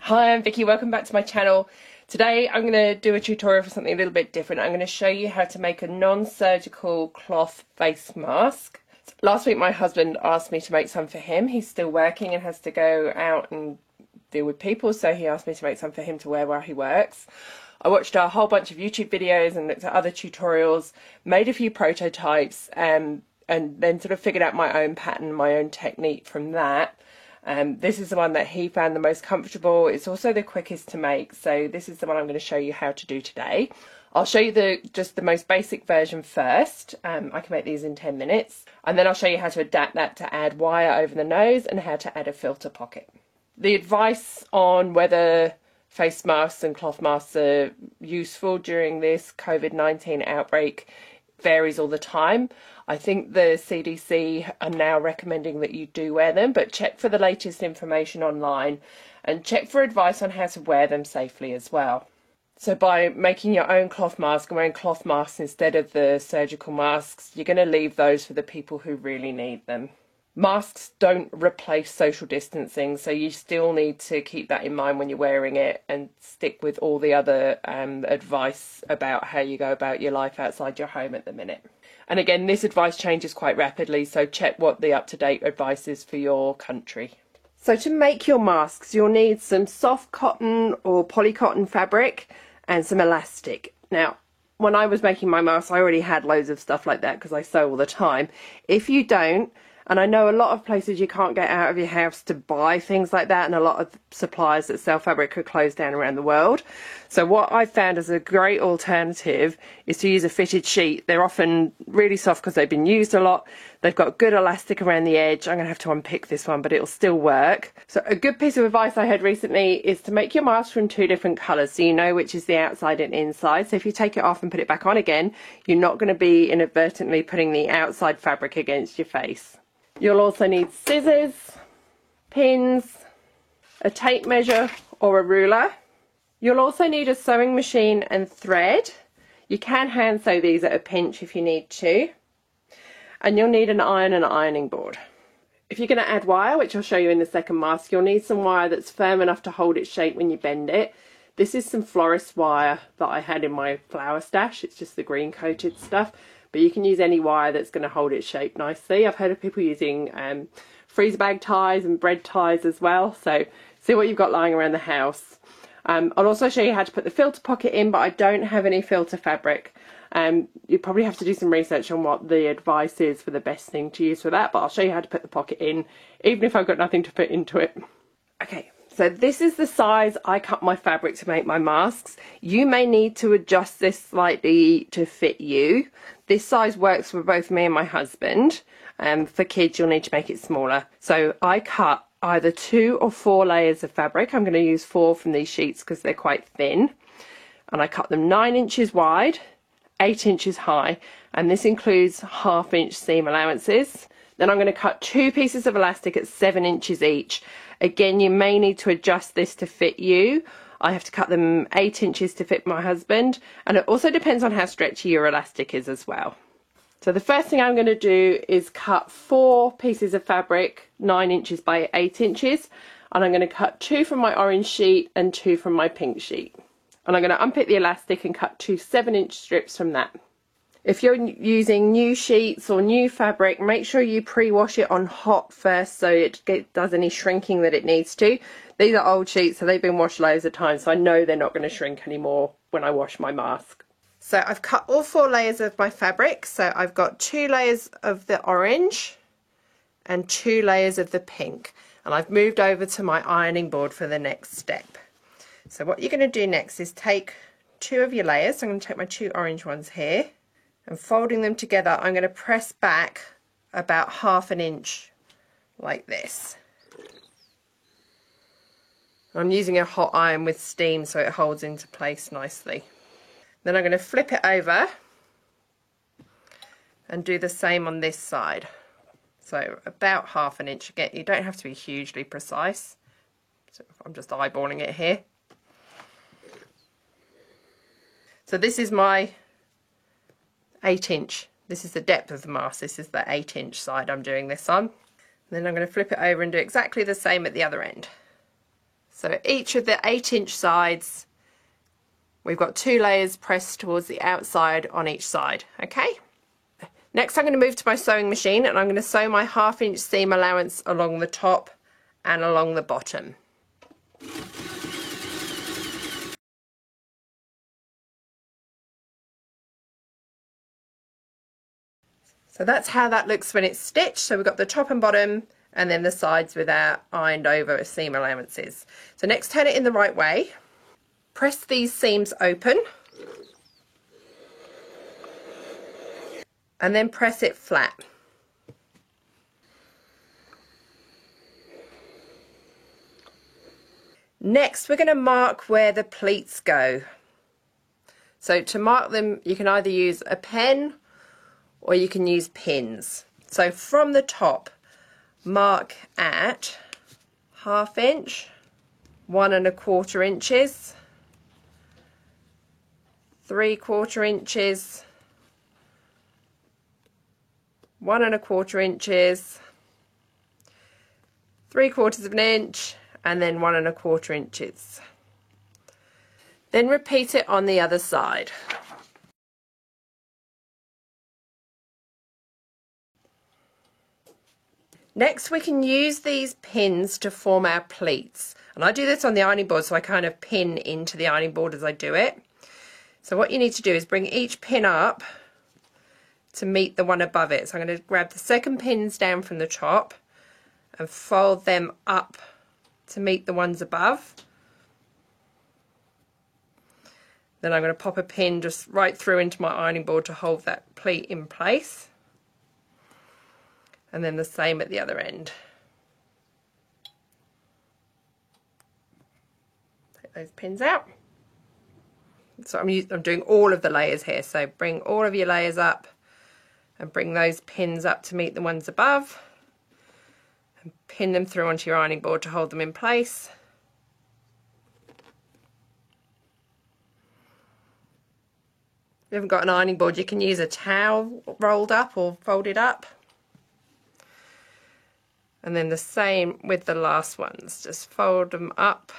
Hi, I'm Vicky. Welcome back to my channel. Today I'm going to do a tutorial for something a little bit different. I'm going to show you how to make a non-surgical cloth face mask. Last week my husband asked me to make some for him. He's still working and has to go out and deal with people, so he asked me to make some for him to wear while he works. I watched a whole bunch of YouTube videos and looked at other tutorials, made a few prototypes, and then sort of figured out my own pattern, my own technique from that. This is the one that he found the most comfortable. It's also the quickest to make, so this is the one I'm going to show you how to do today. I'll show you just the most basic version first. I can make these in 10 minutes, and then I'll show you how to adapt that to add wire over the nose and how to add a filter pocket. The advice on whether face masks and cloth masks are useful during this COVID-19 outbreak varies all the time. I think the CDC are now recommending that you do wear them, but check for the latest information online and check for advice on how to wear them safely as well. So by making your own cloth mask and wearing cloth masks instead of the surgical masks, you're going to leave those for the people who really need them. Masks don't replace social distancing, so you still need to keep that in mind when you're wearing it and stick with all the other advice about how you go about your life outside your home at the minute. And again, this advice changes quite rapidly, so check what the up-to-date advice is for your country. So to make your masks, you'll need some soft cotton or polycotton fabric and some elastic. Now, when I was making my masks, I already had loads of stuff like that because I sew all the time. If you don't, and I know a lot of places you can't get out of your house to buy things like that, and a lot of suppliers that sell fabric are closed down around the world. So what I've found as a great alternative is to use a fitted sheet. They're often really soft because they've been used a lot. They've got good elastic around the edge. I'm going to have to unpick this one, but it'll still work. So a good piece of advice I had recently is to make your mask from 2 different colours so you know which is the outside and inside. So if you take it off and put it back on again, you're not going to be inadvertently putting the outside fabric against your face. You'll also need scissors, pins, a tape measure or a ruler. You'll also need a sewing machine and thread. You can hand sew these at a pinch if you need to. And you'll need an iron and ironing board. If you're going to add wire, which I'll show you in the second mask, you'll need some wire that's firm enough to hold its shape when you bend it. This is some florist wire that I had in my flower stash. It's just the green coated stuff. But you can use any wire that's going to hold its shape nicely. I've heard of people using freezer bag ties and bread ties as well. So see what you've got lying around the house. I'll also show you how to put the filter pocket in, but I don't have any filter fabric. You probably have to do some research on what the advice is for the best thing to use for that, but I'll show you how to put the pocket in, even if I've got nothing to put into it. Okay. So this is the size I cut my fabric to make my masks. You may need to adjust this slightly to fit you. This size works for both me and my husband. For kids, you'll need to make it smaller. So I cut either 2 or 4 layers of fabric. I'm going to use 4 from these sheets because they're quite thin. And I cut them 9 inches wide, 8 inches high, and this includes 1/2 inch seam allowances. Then I'm going to cut 2 pieces of elastic at 7 inches each. Again, you may need to adjust this to fit you. I have to cut them 8 inches to fit my husband, and it also depends on how stretchy your elastic is as well. So the first thing I'm going to do is cut 4 pieces of fabric 9 inches by 8 inches, and I'm going to cut 2 from my orange sheet and 2 from my pink sheet. And I'm going to unpick the elastic and cut 2 7-inch strips from that. If you're using new sheets or new fabric, make sure you pre-wash it on hot first so it does any shrinking that it needs to. These are old sheets, so they've been washed loads of times, so I know they're not going to shrink anymore when I wash my mask. So I've cut all 4 layers of my fabric. So I've got 2 layers of the orange and 2 layers of the pink. And I've moved over to my ironing board for the next step. So what you're going to do next is take 2 of your layers. So I'm going to take my 2 orange ones here. And folding them together, I'm going to press back about 1/2 inch like this. I'm using a hot iron with steam so it holds into place nicely. Then I'm going to flip it over and do the same on this side. So about 1/2 inch. Again, you don't have to be hugely precise. So I'm just eyeballing it here. So this is my 8 inch. This is the depth of the mask. This is the 8 inch side I'm doing this on. And then I'm going to flip it over and do exactly the same at the other end. So each of the 8-inch sides, we've got 2 layers pressed towards the outside on each side, okay? Next I'm going to move to my sewing machine and I'm going to sew my 1/2-inch seam allowance along the top and along the bottom. So that's how that looks when it's stitched. So we've got the top and bottom and then the sides with our ironed over seam allowances. So next, turn it in the right way. Press these seams open and then press it flat. Next, we're going to mark where the pleats go. So to mark them, you can either use a pen or you can use pins. So from the top, mark at 1/2 inch, 1 1/4 inches, 3/4 inches, 1 1/4 inches, 3/4 of an inch, and then 1 1/4 inches. Then repeat it on the other side. Next, we can use these pins to form our pleats. And I do this on the ironing board, so I kind of pin into the ironing board as I do it. So what you need to do is bring each pin up to meet the one above it. So I'm going to grab the second pins down from the top and fold them up to meet the ones above. Then I'm going to pop a pin just right through into my ironing board to hold that pleat in place. And then the same at the other end. Take those pins out. So I'm doing all of the layers here. So bring all of your layers up and bring those pins up to meet the ones above. And pin them through onto your ironing board to hold them in place. If you haven't got an ironing board, you can use a towel rolled up or folded up. And then the same with the last ones, just fold them up.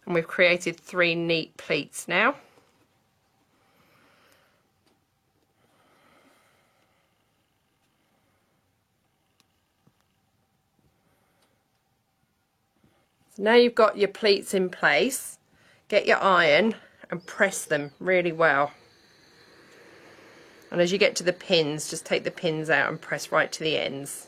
And we've created 3 neat pleats now. So now you've got your pleats in place, get your iron and press them really well. And as you get to the pins, just take the pins out and press right to the ends.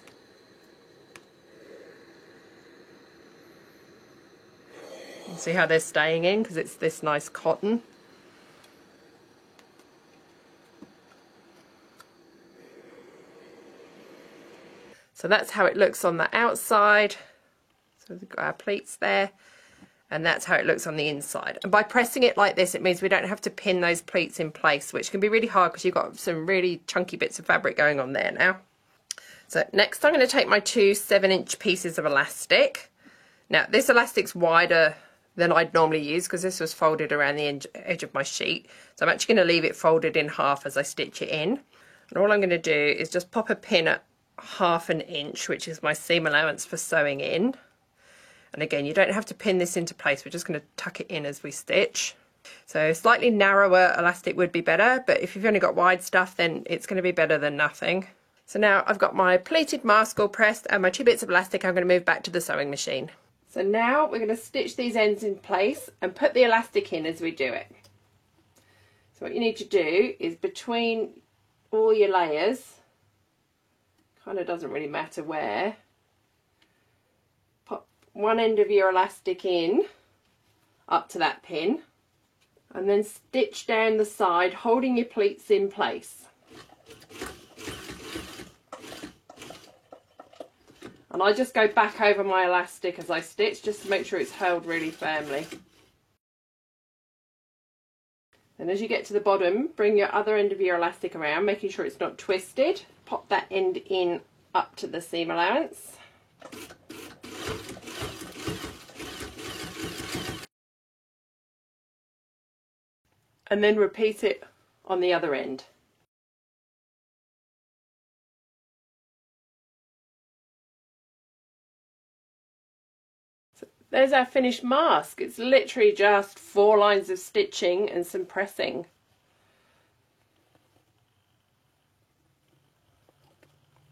See how they're staying in because it's this nice cotton. So that's how it looks on the outside. So we've got our pleats there, and that's how it looks on the inside. And by pressing it like this, it means we don't have to pin those pleats in place, which can be really hard because you've got some really chunky bits of fabric going on there now. So next I'm going to take my 2 7-inch pieces of elastic. Now this elastic's wider than I'd normally use because this was folded around the edge of my sheet. So I'm actually going to leave it folded in half as I stitch it in. And all I'm going to do is just pop a pin at 1/2 inch, which is my seam allowance for sewing in. And again, you don't have to pin this into place. We're just going to tuck it in as we stitch. So slightly narrower elastic would be better, but if you've only got wide stuff, then it's going to be better than nothing. So now I've got my pleated mask all pressed and my 2 bits of elastic. I'm going to move back to the sewing machine. So now we're going to stitch these ends in place and put the elastic in as we do it. So what you need to do is between all your layers, kind of doesn't really matter where, pop one end of your elastic in up to that pin and then stitch down the side holding your pleats in place. And I just go back over my elastic as I stitch just to make sure it's held really firmly. And as you get to the bottom, bring your other end of your elastic around, making sure it's not twisted. Pop that end in up to the seam allowance. And then repeat it on the other end. There's our finished mask. It's literally just 4 lines of stitching and some pressing.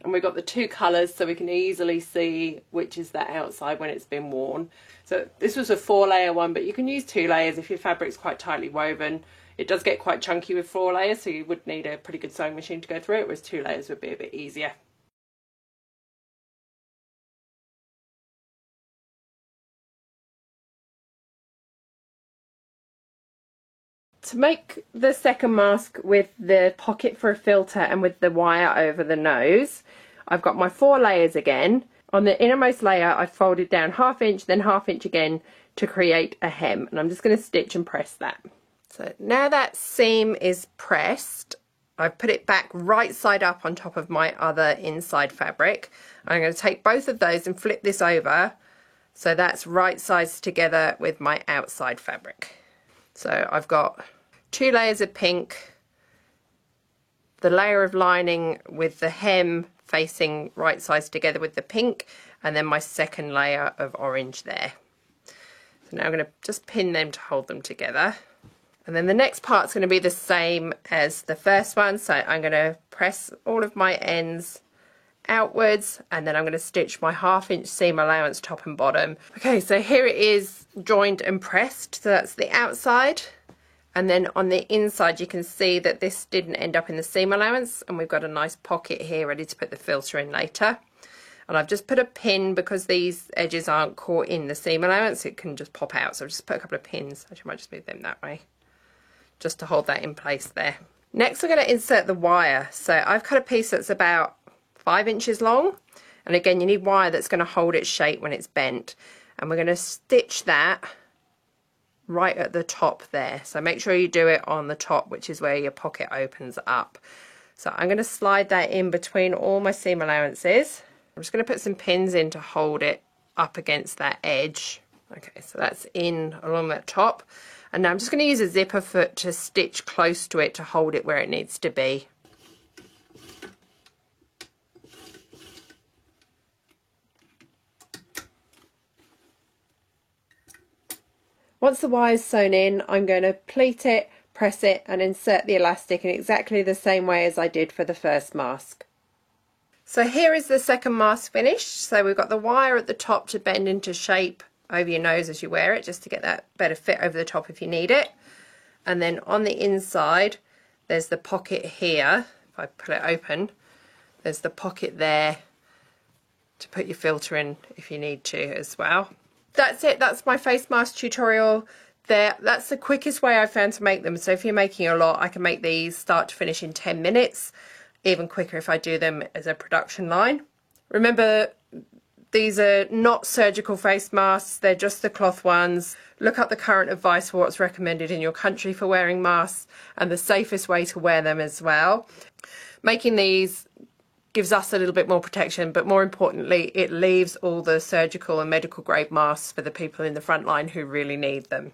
And we've got the 2 colours so we can easily see which is the outside when it's been worn. So this was a 4-layer one, but you can use 2 layers if your fabric's quite tightly woven. It does get quite chunky with 4 layers, so you would need a pretty good sewing machine to go through it, whereas 2 layers would be a bit easier. To make the second mask with the pocket for a filter and with the wire over the nose, I've got my 4 layers again. On the innermost layer I've folded down 1/2 inch, then 1/2 inch again to create a hem, and I'm just going to stitch and press that. So now that seam is pressed, I've put it back right side up on top of my other inside fabric. I'm going to take both of those and flip this over so that's right sides together with my outside fabric. So I've got 2 layers of pink, the layer of lining with the hem facing right sides together with the pink, and then my second layer of orange there. So now I'm going to just pin them to hold them together. And then the next part's going to be the same as the first one, so I'm going to press all of my ends outwards, and then I'm going to stitch my 1/2 inch seam allowance top and bottom. Okay, so here it is joined and pressed, so that's the outside, and then on the inside you can see that this didn't end up in the seam allowance, and we've got a nice pocket here ready to put the filter in later. And I've just put a pin because these edges aren't caught in the seam allowance, it can just pop out, so I've just put a couple of pins. Actually, I might just move them that way just to hold that in place there. Next we're going to insert the wire. So I've cut a piece that's about 5 inches long, and again you need wire that's going to hold its shape when it's bent, and we're going to stitch that right at the top there. So make sure you do it on the top, which is where your pocket opens up. So I'm going to slide that in between all my seam allowances. I'm just going to put some pins in to hold it up against that edge. Okay, so that's in along that top, and now I'm just going to use a zipper foot to stitch close to it to hold it where it needs to be. Once the wire's sewn in, I'm going to pleat it, press it, and insert the elastic in exactly the same way as I did for the first mask. So here is the second mask finished. So we've got the wire at the top to bend into shape over your nose as you wear it, just to get that better fit over the top if you need it. And then on the inside, there's the pocket here. If I pull it open, there's the pocket there to put your filter in if you need to as well. That's it, that's my face mask tutorial there. That's the quickest way I've found to make them. So if you're making a lot, I can make these start to finish in 10 minutes, even quicker if I do them as a production line. Remember, these are not surgical face masks, they're just the cloth ones. Look up the current advice for what's recommended in your country for wearing masks and the safest way to wear them as well. Making these gives us a little bit more protection, but more importantly it leaves all the surgical and medical grade masks for the people in the front line who really need them.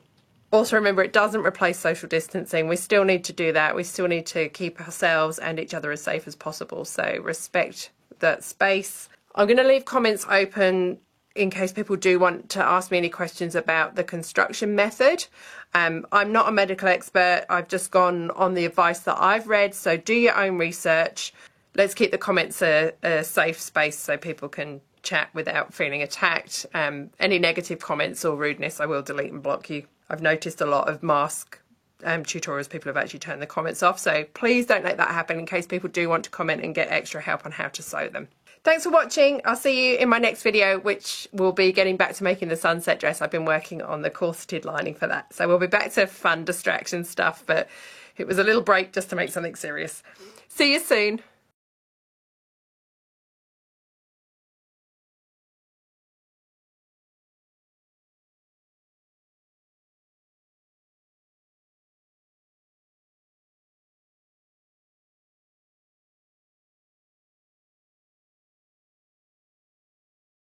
Also remember, it doesn't replace social distancing. We still need to do that. We still need to keep ourselves and each other as safe as possible, so respect that space. I'm going to leave comments open in case people do want to ask me any questions about the construction method. I'm not a medical expert, I've just gone on the advice that I've read, so do your own research. Let's keep the comments a safe space so people can chat without feeling attacked. Any negative comments or rudeness, I will delete and block you. I've noticed a lot of mask tutorials, people have actually turned the comments off, so please don't let that happen in case people do want to comment and get extra help on how to sew them. Thanks for watching. I'll see you in my next video, which will be getting back to making the sunset dress. I've been working on the corseted lining for that. So we'll be back to fun distraction stuff, but it was a little break just to make something serious. See you soon.